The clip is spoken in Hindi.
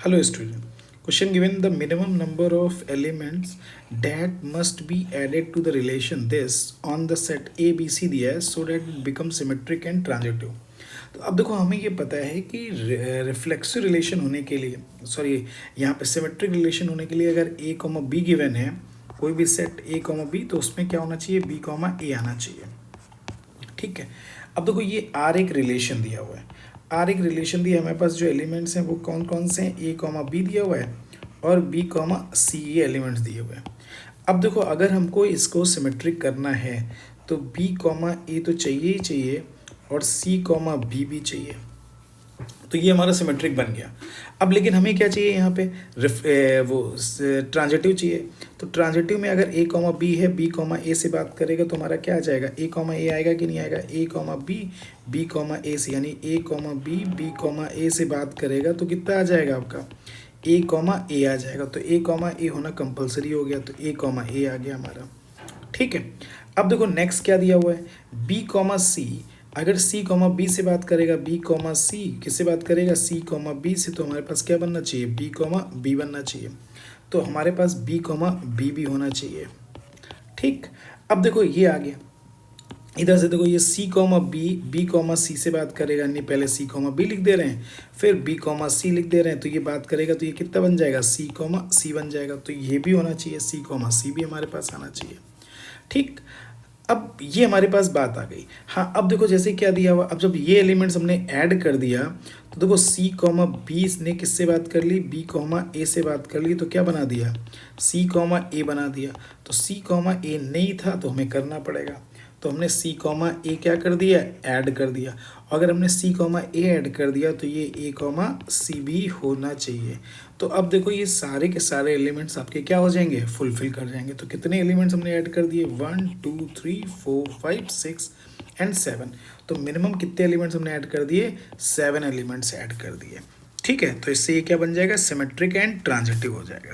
Hello student. Question given the minimum number of elements that must be added to the relation this on the set A B C दिया है so that it becomes symmetric and transitive. तो अब देखो हमें ये पता है कि रिफ्लेक्सिव रिलेशन होने के लिए यहाँ पे सिमेट्रिक रिलेशन होने के लिए अगर a कॉमा बी गिवन है कोई भी सेट a कॉमा बी तो उसमें क्या होना चाहिए b कॉमा ए आना चाहिए. ठीक है. अब देखो ये R एक रिलेशन दिया हुआ है. आर एक रिलेशन दिया हमारे पास जो एलिमेंट्स हैं वो कौन कौन से हैं ए कॉमा बी दिया हुआ है और बी कॉमा सी ये एलिमेंट्स दिए हुए हैं. अब देखो अगर हमको इसको सिमेट्रिक करना है तो बी कॉमा ए तो चाहिए ही चाहिए और सी कॉमा बी भी चाहिए. तो ये हमारा सिमेट्रिक बन गया. अब लेकिन हमें क्या चाहिए यहाँ पे ट्रांजिटिव चाहिए. तो ट्रांजिटिव में अगर ए कॉमा बी है बी कॉमा ए से बात करेगा तो हमारा क्या आ जाएगा ए कॉमा ए आएगा कि नहीं आएगा ए कॉमा बी कॉमा ए से यानी ए कॉमा बी कॉमा ए से बात करेगा तो कितना आ जाएगा आपका ए कॉमा ए आ जाएगा. तो ए कॉमा ए होना कंपलसरी हो गया तो ए कॉमा ए आ गया हमारा. ठीक है. अब देखो नेक्स्ट क्या दिया हुआ है बी कॉमा सी. अगर सी कॉमा बी से बात करेगा बी कॉमा सी किससे बात करेगा सी कॉमा बी से तो हमारे पास क्या बनना चाहिए बी कॉमा बी बनना चाहिए. तो हमारे पास बी कॉमा बी भी होना चाहिए. ठीक. अब देखो ये आ गया इधर से देखो ये सी कॉमा बी कॉमा सी से बात करेगा नहीं पहले सी कॉमा बी लिख दे रहे हैं फिर बी कॉमा सी लिख दे रहे हैं तो ये बात करेगा तो ये कितना बन जाएगा सी कॉमा सी बन जाएगा. तो ये भी होना चाहिए सी कॉमा सी भी हमारे पास आना चाहिए. ठीक. अब ये हमारे पास बात आ गई. हाँ अब देखो जैसे क्या दिया हुआ अब जब ये एलिमेंट्स हमने ऐड कर दिया तो देखो सी कॉमा बी ने किससे बात कर ली बी कॉमा ए से बात कर ली तो क्या बना दिया सी कॉमा ए बना दिया. तो सी कॉमा ए नहीं था तो हमें करना पड़ेगा. तो हमने सी कॉमा ए क्या कर दिया ऐड कर दिया. अगर हमने सी कॉमा ए ऐड कर दिया तो ये ए कॉमा सी भी होना चाहिए. तो अब देखो ये सारे के सारे एलिमेंट्स आपके क्या हो जाएंगे फुलफिल कर जाएंगे. तो कितने एलिमेंट्स हमने ऐड कर दिए 1 2 3 4 5 6 एंड 7. तो मिनिमम कितने एलिमेंट्स हमने ऐड कर दिए 7 एलिमेंट्स ऐड कर दिए. ठीक है. तो इससे ये क्या बन जाएगा सिमेट्रिक एंड ट्रांजिटिव हो जाएगा.